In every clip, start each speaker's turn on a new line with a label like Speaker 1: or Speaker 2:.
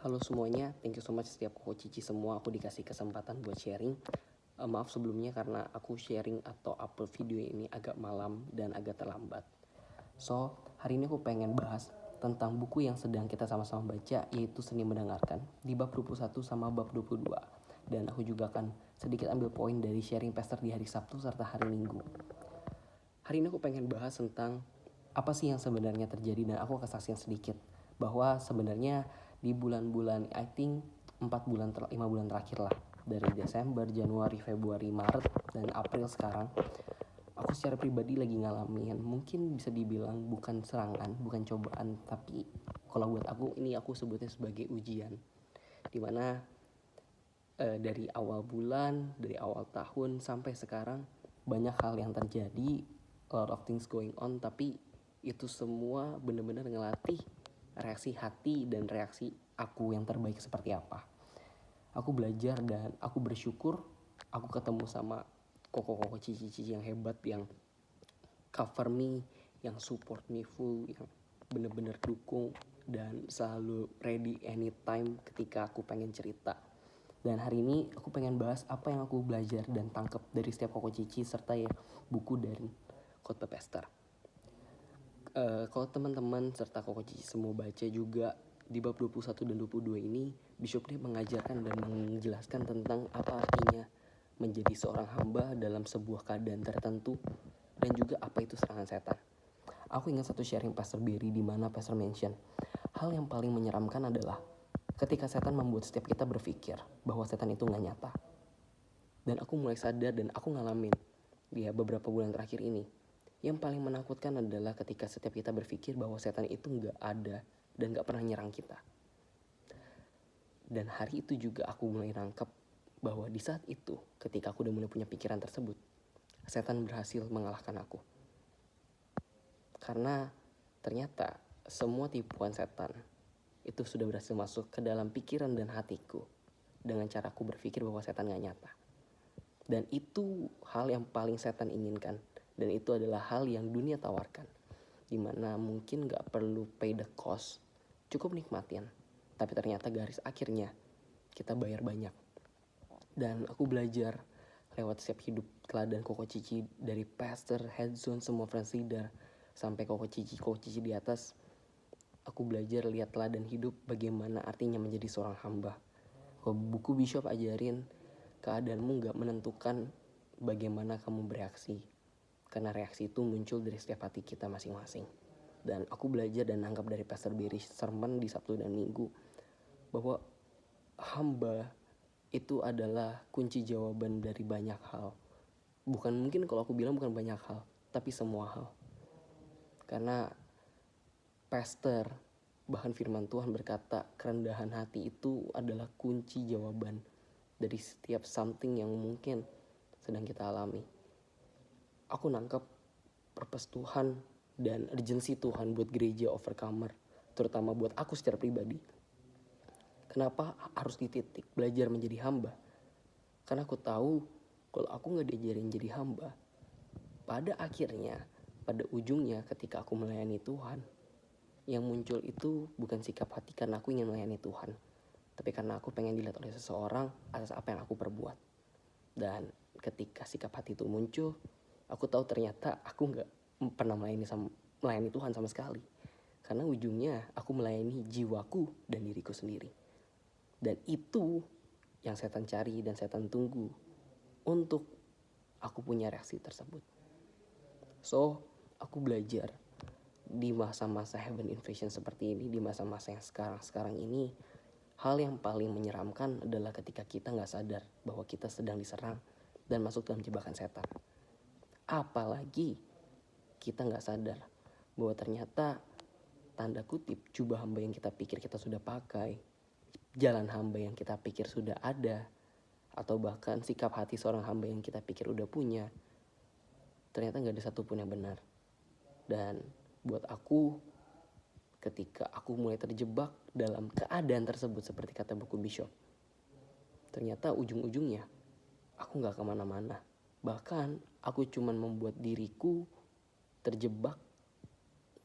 Speaker 1: Halo semuanya, thank you so much setiap Koko Cici semua aku dikasih kesempatan buat sharing. Maaf sebelumnya karena aku sharing atau upload video ini agak malam dan agak terlambat. So, hari ini aku pengen bahas tentang buku yang sedang kita sama-sama baca, yaitu Seni Mendengarkan di bab 21 sama bab 22. Dan aku juga akan sedikit ambil poin dari sharing Pastor di hari Sabtu serta hari Minggu. Hari ini aku pengen bahas tentang apa sih yang sebenarnya terjadi, dan aku akan saksikan sedikit bahwa sebenarnya di bulan-bulan I think 5 bulan terakhir lah, dari Desember, Januari, Februari, Maret, dan April sekarang, aku secara pribadi lagi ngalamin, mungkin bisa dibilang bukan serangan, bukan cobaan, tapi kalau buat aku ini aku sebutnya sebagai ujian, dimana dari awal bulan, dari awal tahun sampai sekarang banyak hal yang terjadi, a lot of things going on, tapi itu semua benar-benar ngelatih reaksi hati dan reaksi aku yang terbaik seperti apa. Aku belajar dan aku bersyukur aku ketemu sama koko-koko cici-cici yang hebat, yang cover me, yang support me full, yang bener-bener dukung dan selalu ready anytime ketika aku pengen cerita. Dan hari ini aku pengen bahas apa yang aku belajar dan tangkap dari setiap Koko Cici serta ya buku dari Khotbah Pastor. Kalau teman-teman serta Koko Cici semua baca juga di bab 21 dan 22 ini, Bishop Day mengajarkan dan menjelaskan tentang apa artinya menjadi seorang hamba dalam sebuah keadaan tertentu, dan juga apa itu serangan setan. Aku ingat satu sharing Pastor Berry di mana Pastor mention, hal yang paling menyeramkan adalah ketika setan membuat setiap kita berpikir bahwa setan itu gak nyata. Dan aku mulai sadar dan aku ngalamin dia beberapa bulan terakhir ini. Yang paling menakutkan adalah ketika setiap kita berpikir bahwa setan itu gak ada dan gak pernah nyerang kita. Dan hari itu juga aku mulai nangkep bahwa di saat itu, ketika aku udah mulai punya pikiran tersebut, setan berhasil mengalahkan aku. Karena ternyata semua tipuan setan itu sudah berhasil masuk ke dalam pikiran dan hatiku dengan cara aku berpikir bahwa setan gak nyata. Dan itu hal yang paling setan inginkan, dan itu adalah hal yang dunia tawarkan, dimana mungkin gak perlu pay the cost, cukup nikmatin, tapi ternyata garis akhirnya kita bayar banyak. Dan aku belajar lewat setiap hidup teladan Koko Cici, dari Pastor, Headzone, semua friends leader, sampai Koko Cici di atas. Aku belajar lihat teladan hidup bagaimana artinya menjadi seorang hamba. Kalau buku Bishop ajarin, keadaanmu gak menentukan bagaimana kamu bereaksi, karena reaksi itu muncul dari setiap hati kita masing-masing. Dan aku belajar dan nangkap dari Pastor Berry sermon di Sabtu dan Minggu bahwa hamba itu adalah kunci jawaban dari banyak hal. Bukan, mungkin kalau aku bilang bukan banyak hal, tapi semua hal. Karena Pastor, bahkan firman Tuhan berkata, kerendahan hati itu adalah kunci jawaban dari setiap something yang mungkin sedang kita alami. Aku nangkep purpose Tuhan dan urgency Tuhan buat gereja Overcomer, terutama buat aku secara pribadi. Kenapa harus dititik belajar menjadi hamba? Karena aku tahu kalau aku gak diajarin jadi hamba, pada akhirnya, pada ujungnya ketika aku melayani Tuhan, yang muncul itu bukan sikap hati karena aku ingin melayani Tuhan, tapi karena aku pengen dilihat oleh seseorang atas apa yang aku perbuat. Dan ketika sikap hati itu muncul, aku tahu ternyata aku gak pernah melayani Tuhan sama sekali. Karena ujungnya aku melayani jiwaku dan diriku sendiri. Dan itu yang setan cari dan setan tunggu untuk aku punya reaksi tersebut. So, aku belajar di masa-masa heaven invasion seperti ini, di masa-masa yang sekarang ini, hal yang paling menyeramkan adalah ketika kita gak sadar bahwa kita sedang diserang dan masuk dalam jebakan setan. Apalagi kita gak sadar bahwa ternyata tanda kutip jubah hamba yang kita pikir kita sudah pakai, jalan hamba yang kita pikir sudah ada, atau bahkan sikap hati seorang hamba yang kita pikir udah punya, ternyata gak ada satupun yang benar. Dan buat aku, ketika aku mulai terjebak dalam keadaan tersebut seperti kata buku Bishop, ternyata ujung-ujungnya aku gak kemana-mana. Bahkan aku cuman membuat diriku terjebak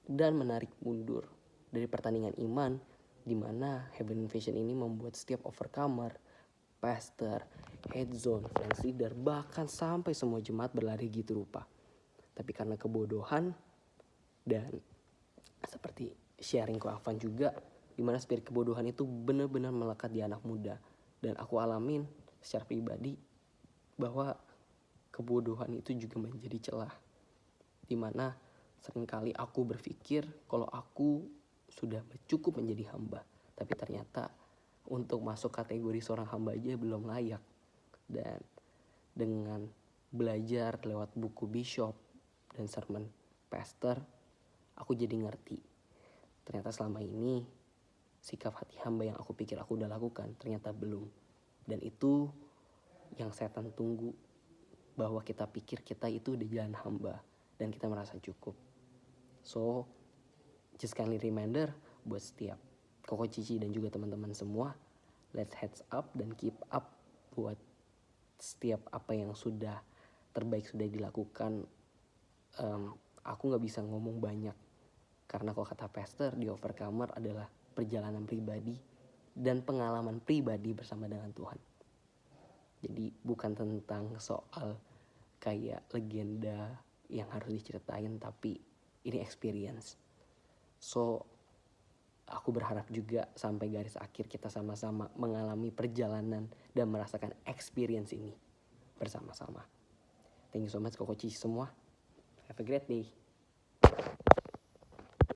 Speaker 1: dan menarik mundur dari pertandingan iman, Dimana Heaven Invasion ini membuat setiap overcomer, pastor, headzone, fans leader, bahkan sampai semua jemaat berlari gitu rupa. Tapi karena kebodohan dan seperti sharing ke Afan juga, dimana spirit kebodohan itu benar-benar melekat di anak muda. Dan aku alamin secara pribadi bahwa kebodohan itu juga menjadi celah. Dimana seringkali aku berpikir kalau aku sudah cukup menjadi hamba. Tapi ternyata untuk masuk kategori seorang hamba aja belum layak. Dan dengan belajar lewat buku Bishop dan sermon pastor, aku jadi ngerti. Ternyata selama ini sikap hati hamba yang aku pikir aku udah lakukan ternyata belum. Dan itu yang setan tunggu, bahwa kita pikir kita itu udah jalan hamba dan kita merasa cukup. So just kindly reminder buat setiap Koko Cici dan juga teman-teman semua, let's heads up dan keep up buat setiap apa yang sudah terbaik sudah dilakukan. Aku gak bisa ngomong banyak karena kalau kata pastor, di Overcomer adalah perjalanan pribadi dan pengalaman pribadi bersama dengan Tuhan. Jadi bukan tentang soal kayak legenda yang harus diceritain, tapi ini experience. So aku berharap juga sampai garis akhir kita sama-sama mengalami perjalanan dan merasakan experience ini bersama-sama. Thank you so much Koko Cici semua. Have a great day.